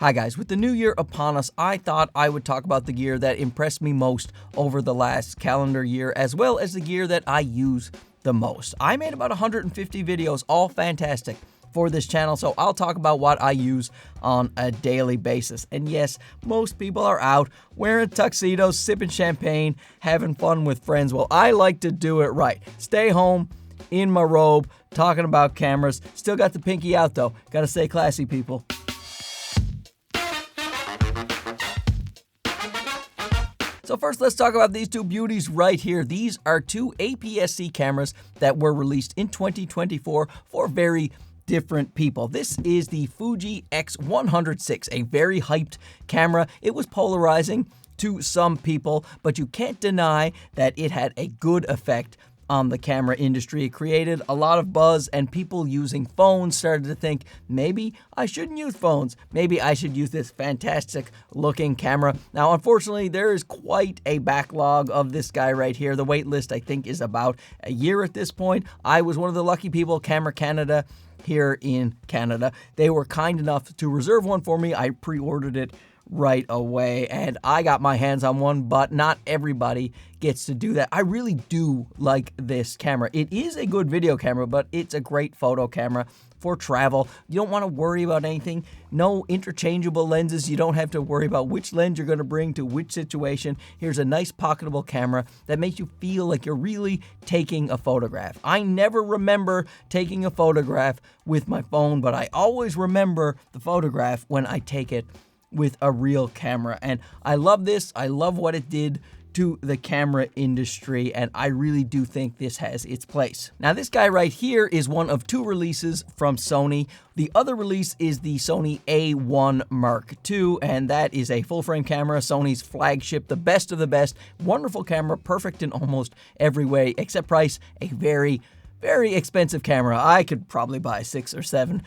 Hi guys, with the new year upon us, I thought I would talk about the gear that impressed me most over the last calendar year, as well as the gear that I use the most. I made about 150 videos, all fantastic, for this channel, so I'll talk about what I use on a daily basis. And yes, most people are out wearing tuxedos, sipping champagne, having fun with friends. Well, I like to do it right. Stay home in my robe, talking about cameras. Still got the pinky out though. Gotta stay classy, people. So first, let's talk about these two beauties right here. These are two APS-C cameras that were released in 2024 for very different people. This is the Fuji X100VI, a very hyped camera. It was polarizing to some people, but you can't deny that it had a good effect on the camera industry. It created a lot of buzz, and people using phones started to think, maybe I shouldn't use phones. Maybe I should use this fantastic looking camera. Now, unfortunately, there is quite a backlog of this guy right here. The wait list, I think, is about a year at this point. I was one of the lucky people, Camera Canada, here in Canada. They were kind enough to reserve one for me. I pre-ordered it right away, and I got my hands on one, but not everybody gets to do that. I really do like this camera. It is a good video camera, but it's a great photo camera for travel. You don't want to worry about anything. No interchangeable lenses. You don't have to worry about which lens you're going to bring to which situation. Here's a nice pocketable camera that makes you feel like you're really taking a photograph. I never remember taking a photograph with my phone, but I always remember the photograph when I take it with a real camera. And I love this. I love what it did to the camera industry, and I really do think this has its place. Now, this guy right here is one of two releases from Sony. The other release is the Sony A1 Mark II, and that is a full-frame camera, Sony's flagship, the best of the best. Wonderful camera, perfect in almost every way, except price. A very, very expensive camera. I could probably buy 6 or 7.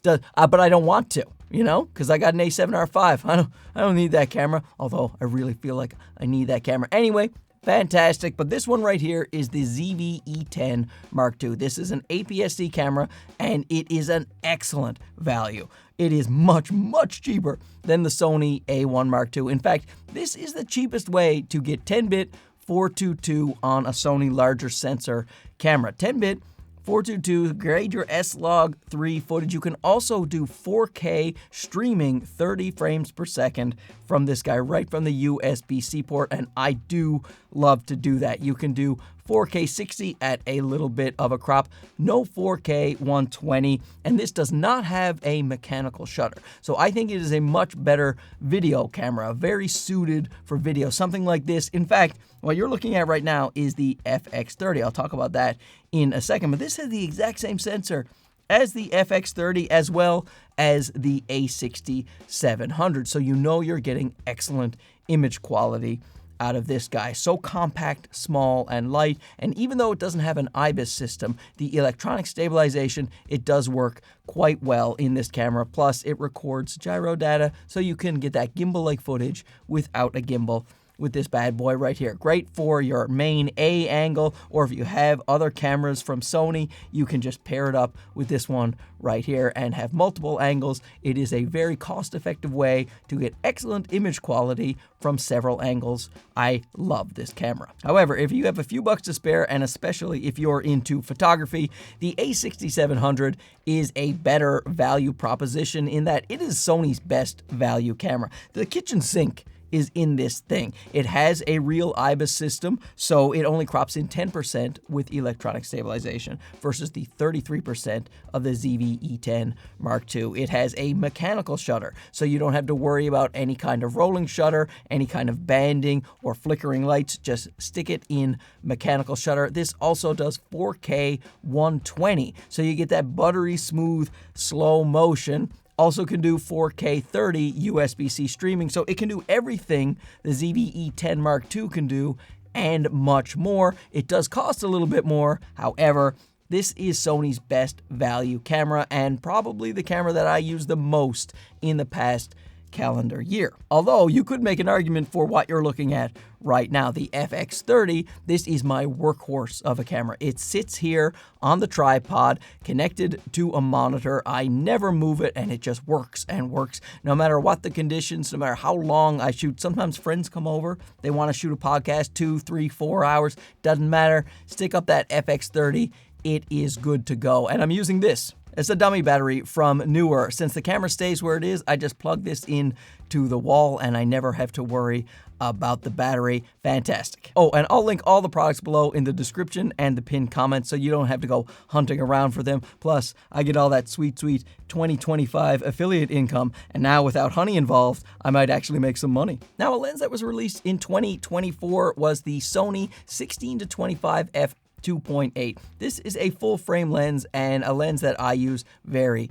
But I don't want to, you know, because I got an A7R5. I don't need that camera, although I really feel like I need that camera. Anyway, fantastic. But this one right here is the ZV-E10 Mark II. This is an APS-C camera, and it is an excellent value. It is much, much cheaper than the Sony A1 Mark II. In fact, this is the cheapest way to get 10-bit 422 on a Sony larger sensor camera. 10-bit 422, grade your S-Log3 footage. You can also do 4K streaming 30 frames per second from this guy right from the USB-C port, and I do love to do that. You can do 4K 60 at a little bit of a crop, no 4K 120, and this does not have a mechanical shutter. So I think it is a much better video camera, very suited for video, something like this. In fact, what you're looking at right now is the FX30. I'll talk about that in a second, but this has the exact same sensor as the FX30 as well as the A6700. So you know you're getting excellent image quality out of this guy. So compact, small, and light, and even though it doesn't have an IBIS system, the electronic stabilization, it does work quite well in this camera. Plus, it records gyro data, so you can get that gimbal-like footage without a gimbal with this bad boy right here. Great for your main A angle, or if you have other cameras from Sony, you can just pair it up with this one right here and have multiple angles. It is a very cost-effective way to get excellent image quality from several angles. I love this camera. However, if you have a few bucks to spare, and especially if you're into photography, the A6700 is a better value proposition in that it is Sony's best value camera. The kitchen sink is in this thing. It has a real IBIS system, so it only crops in 10% with electronic stabilization versus the 33% of the ZV-E10 Mark II. It has a mechanical shutter, so you don't have to worry about any kind of rolling shutter, any kind of banding or flickering lights. Just stick it in mechanical shutter. This also does 4K 120, so you get that buttery smooth slow motion. Also can do 4K 30 USB-C streaming, so it can do everything the ZV-E10 Mark II can do and much more. It does cost a little bit more. However, this is Sony's best value camera and probably the camera that I use the most in the past calendar year. Although you could make an argument for what you're looking at right now, the FX30. This is my workhorse of a camera. It sits here on the tripod connected to a monitor. I never move it, and it just works and works no matter what the conditions, no matter how long I shoot. Sometimes friends come over, they want to shoot a podcast 2, 3, 4 hours, doesn't matter. Stick up that FX30, it is good to go. And I'm using this. It's a dummy battery from Neewer. Since the camera stays where it is, I just plug this in to the wall and I never have to worry about the battery. Fantastic. Oh, and I'll link all the products below in the description and the pinned comments so you don't have to go hunting around for them. Plus, I get all that sweet 2025 affiliate income, and now without Honey involved, I might actually make some money. Now, a lens that was released in 2024 was the Sony 16-25 f2.8. This is a full frame lens and a lens that I use very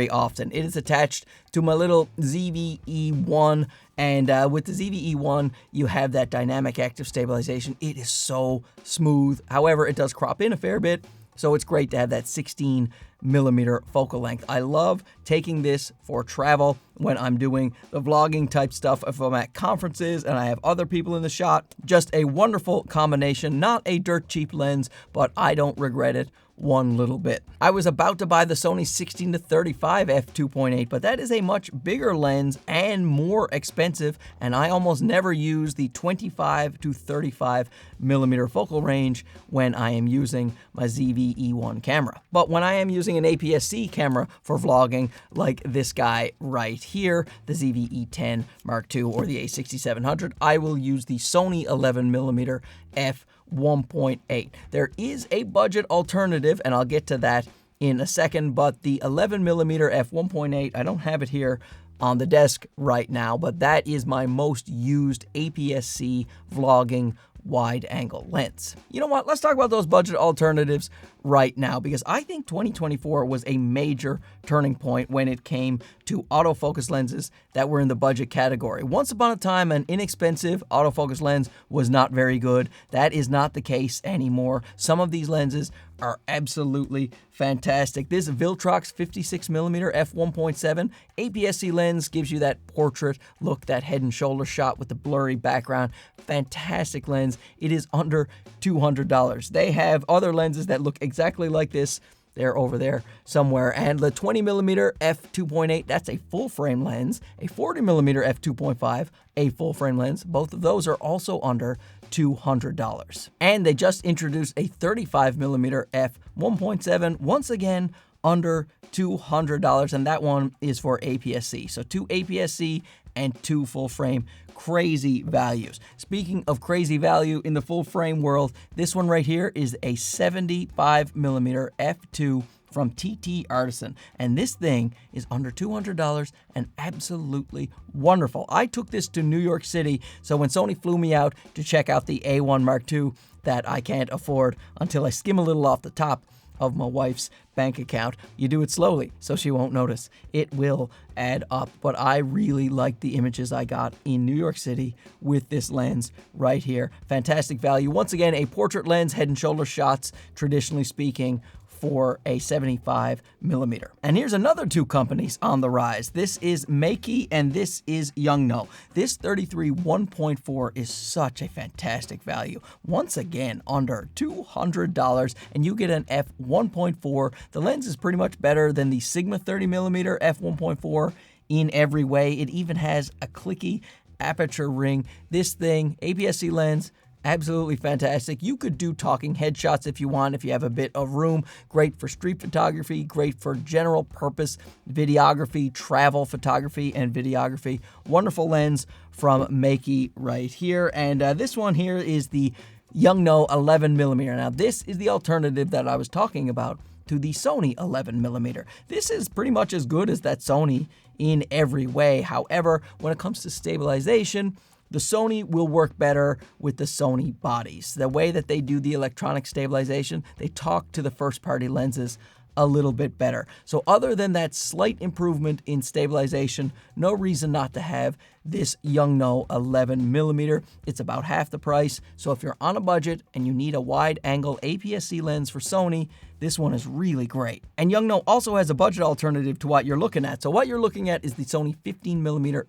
often. It is attached to my little ZV-E1, and with the ZV-E1, you have that dynamic active stabilization. It is so smooth. However, it does crop in a fair bit, so it's great to have that 16mm focal length. I love taking this for travel when I'm doing the vlogging type stuff, if I'm at conferences and I have other people in the shot. Just a wonderful combination, not a dirt cheap lens, but I don't regret it one little bit. I was about to buy the Sony 16-35 f2.8, but that is a much bigger lens and more expensive, and I almost never use the 25-35mm focal range when I am using my ZV-E1 camera. But when I am using an APS-C camera for vlogging, like this guy right here, the ZV-E10 Mark II or the A6700, I will use the Sony 11mm f1.8. There is a budget alternative, and I'll get to that in a second, but the 11mm f1.8, I don't have it here on the desk right now, but that is my most used APS-C vlogging wide-angle lens. You know what? Let's talk about those budget alternatives right now, because I think 2024 was a major turning point when it came to autofocus lenses that were in the budget category. Once upon a time, an inexpensive autofocus lens was not very good. That is not the case anymore. Some of these lenses are absolutely fantastic. This Viltrox 56mm f1.7 APS-C lens gives you that portrait look, that head and shoulder shot with the blurry background. Fantastic lens. It is under $200. They have other lenses that look exactly like this. They're over there somewhere. And the 20mm f2.8, that's a full frame lens. A 40mm f2.5, a full frame lens. Both of those are also under $200. And they just introduced a 35mm f1.7, once again under $200, and that one is for APS-C. So 2 APS-C and 2 full frame. Crazy values. Speaking of crazy value in the full frame world, this one right here is a 75mm f2 from TT Artisan, and this thing is under $200 and absolutely wonderful. I took this to New York City, so when Sony flew me out to check out the A1 Mark II that I can't afford until I skim a little off the top of my wife's bank account, you do it slowly so she won't notice. It will add up, but I really like the images I got in New York City with this lens right here. Fantastic value. Once again, a portrait lens, head and shoulder shots, traditionally speaking, for a 75mm. And here's another 2 companies on the rise. This is Meike and this is Yongnuo. This 33 1.4 is such a fantastic value. Once again, under $200, and you get an f1.4. The lens is pretty much better than the Sigma 30mm f1.4 in every way. It even has a clicky aperture ring. This thing, APS-C lens, absolutely fantastic. You could do talking headshots if you want, if you have a bit of room. Great for street photography, great for general purpose videography, travel photography, and videography. Wonderful lens from Meike right here. And this one here is the Yongnuo 11mm. Now, this is the alternative that I was talking about to the Sony 11mm. This is pretty much as good as that Sony in every way. However, when it comes to stabilization, the Sony will work better with the Sony bodies. The way that they do the electronic stabilization, they talk to the first-party lenses a little bit better. So other than that slight improvement in stabilization, no reason not to have this Yongnuo 11mm. It's about half the price. So if you're on a budget and you need a wide angle APS-C lens for Sony, this one is really great. And Yongnuo also has a budget alternative to what you're looking at. So what you're looking at is the Sony 15mm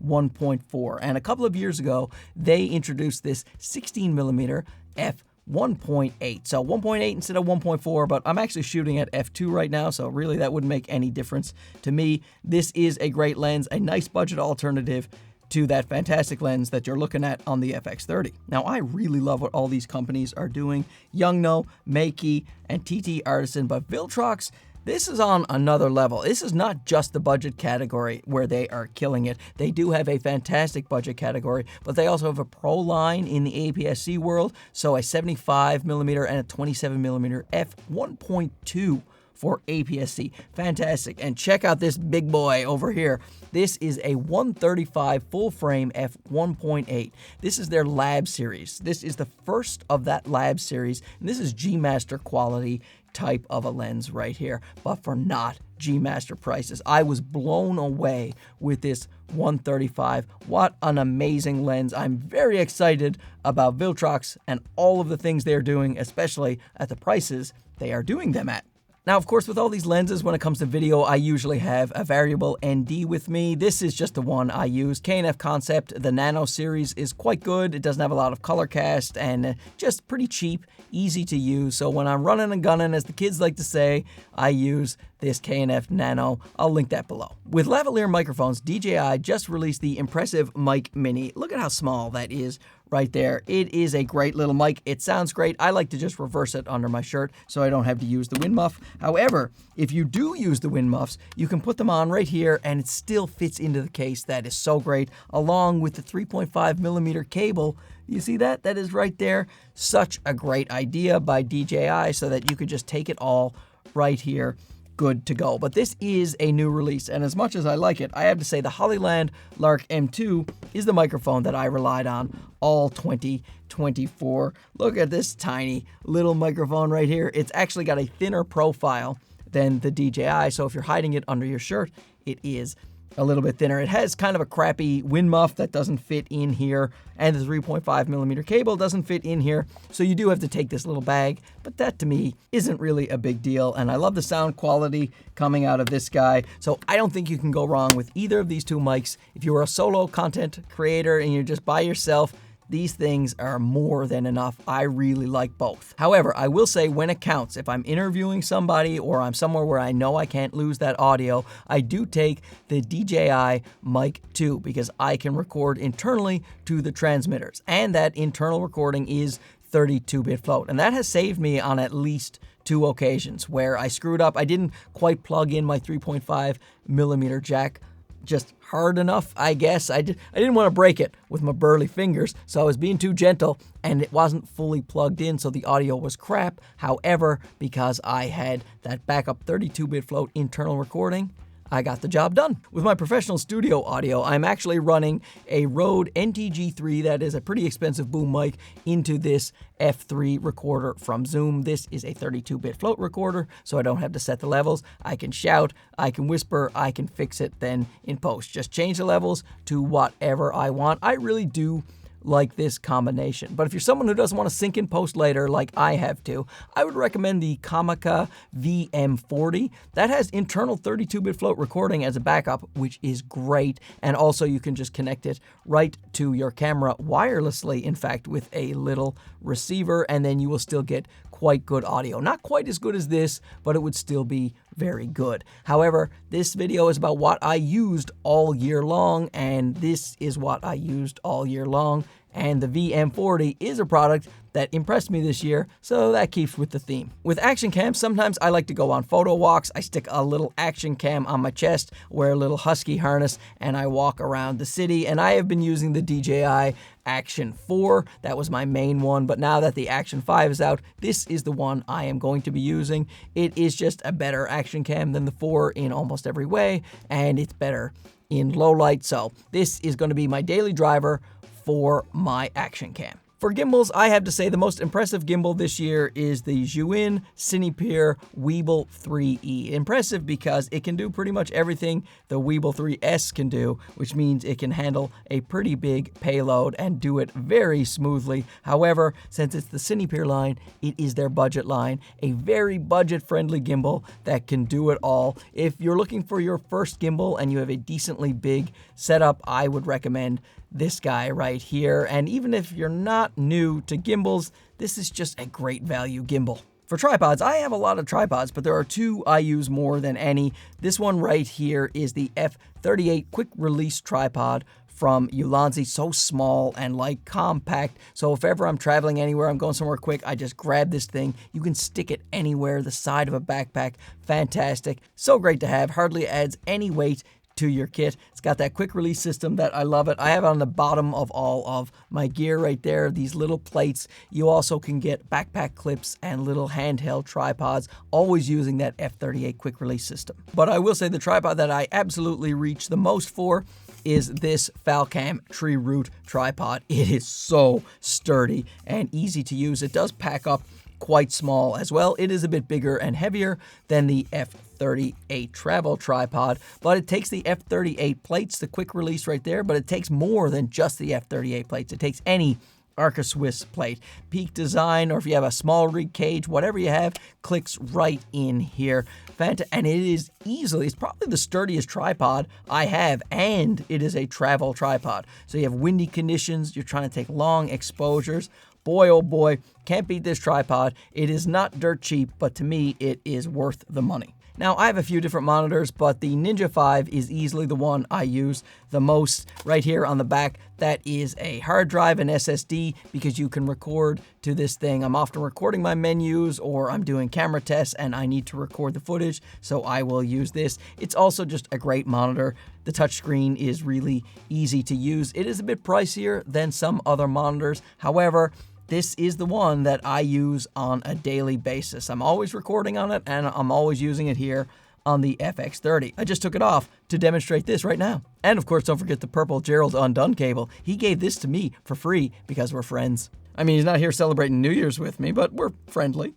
f1.4. And a couple of years ago, they introduced this 16mm f1.8. So 1.8 instead of 1.4, but I'm actually shooting at f2 right now, so really that wouldn't make any difference to me. This is a great lens, a nice budget alternative to that fantastic lens that you're looking at on the FX30. Now, I really love what all these companies are doing. Yongnuo, Meike, and TT Artisan, but Viltrox, this is on another level. This is not just the budget category where they are killing it. They do have a fantastic budget category, but they also have a pro line in the APS-C world, so a 75mm and a 27mm f1.2 for APS-C. Fantastic. And check out this big boy over here. This is a 135 full frame f1.8. This is their lab series. This is the first of that lab series, and this is G-Master quality type of a lens right here, but for not G-Master prices. I was blown away with this 135. What an amazing lens. I'm very excited about Viltrox and all of the things they're doing, especially at the prices they are doing them at. Now, of course, with all these lenses, when it comes to video, I usually have a variable ND with me. This is just the one I use. K&F Concept, the Nano series, is quite good. It doesn't have a lot of color cast and just pretty cheap, easy to use. So when I'm running and gunning, as the kids like to say, I use this K&F Nano. I'll link that below. With lavalier microphones, DJI just released the impressive Mic Mini. Look at how small that is right there. It is a great little mic. It sounds great. I like to just reverse it under my shirt so I don't have to use the wind muff. However, if you do use the wind muffs, you can put them on right here and it still fits into the case. That is so great, along with the 3.5mm cable. You see that? That is right there. Such a great idea by DJI so that you could just take it all right here. Good to go. But this is a new release, and as much as I like it, I have to say the Hollyland Lark M2 is the microphone that I relied on all 2024. Look at this tiny little microphone right here. It's actually got a thinner profile than the DJI, so if you're hiding it under your shirt, it is a little bit thinner. It has kind of a crappy wind muff that doesn't fit in here, and the 3.5mm cable doesn't fit in here, so you do have to take this little bag, but that to me isn't really a big deal, and I love the sound quality coming out of this guy, so I don't think you can go wrong with either of these two mics. If you are a solo content creator and you're just by yourself, these things are more than enough. I really like both. However, I will say when it counts, if I'm interviewing somebody or I'm somewhere where I know I can't lose that audio, I do take the DJI Mic 2 because I can record internally to the transmitters. And that internal recording is 32-bit float. And that has saved me on at least 2 occasions where I screwed up. I didn't quite plug in my 3.5mm jack just hard enough, I guess. I didn't want to break it with my burly fingers, so I was being too gentle, and it wasn't fully plugged in, so the audio was crap. However, because I had that backup 32-bit float internal recording, I got the job done. With my professional studio audio, I'm actually running a Rode NTG3, that is a pretty expensive boom mic, into this F3 recorder from Zoom. This is a 32-bit float recorder, so I don't have to set the levels. I can shout, I can whisper, I can fix it then in post. Just change the levels to whatever I want. I really do like this combination. But if you're someone who doesn't want to sync in post later like I have to, I would recommend the Comica VM40. That has internal 32-bit float recording as a backup, which is great. And also you can just connect it right to your camera wirelessly, in fact, with a little receiver, and then you will still get quite good audio. Not quite as good as this, but it would still be very good. However, this video is about what I used all year long, and this is what I used all year long. And the VM40 is a product that impressed me this year, so that keeps with the theme. With action cams, sometimes I like to go on photo walks. I stick a little action cam on my chest, wear a little husky harness, and I walk around the city. And I have been using the DJI Action 4. That was my main one, but now that the Action 5 is out, this is the one I am going to be using. It is just a better action cam than the 4 in almost every way, and it's better in low light, so this is going to be my daily driver for my action cam. For gimbals, I have to say the most impressive gimbal this year is the Zhiyun Cinepeer Weebill 3E. Impressive because it can do pretty much everything the Weebill 3S can do, which means it can handle a pretty big payload and do it very smoothly. However, since it's the Cinepeer line, it is their budget line, a very budget-friendly gimbal that can do it all. If you're looking for your first gimbal and you have a decently big setup, I would recommend this guy right here. And even if you're not new to gimbals, this is just a great value gimbal. For tripods, I have a lot of tripods, but there are two I use more than any. This one right here is the F38 quick release tripod from Ulanzi. So small and like compact. So if ever I'm traveling anywhere, I'm going somewhere quick, I just grab this thing. You can stick it anywhere, the side of a backpack. Fantastic. So great to have. Hardly adds any weight to your kit. It's got that quick release system that I love it. I have it on the bottom of all of my gear right there, these little plates. You also can get backpack clips and little handheld tripods, always using that F38 quick release system. But I will say the tripod that I absolutely reach the most for is this Falcam Tree Root tripod. It is so sturdy and easy to use. It does pack up quite small as well. It is a bit bigger and heavier than the F38 travel tripod, but it takes the F38 plates, the quick release right there, but it takes more than just the F38 plates. It takes any Arca Swiss plate. Peak Design, or if you have a small rig cage, whatever you have, clicks right in here. And it is easily, it's probably the sturdiest tripod I have, and it is a travel tripod. So you have windy conditions, you're trying to take long exposures. Boy, oh boy, can't beat this tripod. It is not dirt cheap, but to me, it is worth the money. Now, I have a few different monitors, but the Ninja 5 is easily the one I use the most. Right here on the back, that is a hard drive and SSD because you can record to this thing. I'm often recording my menus or I'm doing camera tests and I need to record the footage, so I will use this. It's also just a great monitor. The touchscreen is really easy to use. It is a bit pricier than some other monitors. However, this is the one that I use on a daily basis. I'm always recording on it, and I'm always using it here on the FX30. I just took it off to demonstrate this right now. And of course, don't forget the purple Gerald Undone cable. He gave this to me for free because we're friends. I mean, he's not here celebrating New Year's with me, but we're friendly.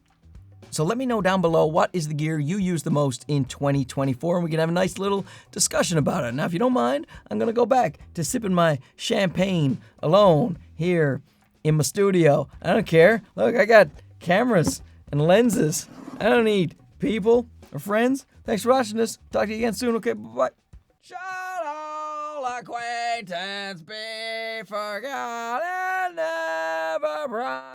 So let me know down below what is the gear you use the most in 2024, and we can have a nice little discussion about it. Now, if you don't mind, I'm going to go back to sipping my champagne alone here in my studio. I don't care. Look, I got cameras and lenses. I don't need people or friends. Thanks for watching this. Talk to you again soon. Okay, bye-bye. Should all acquaintance be forgotten, never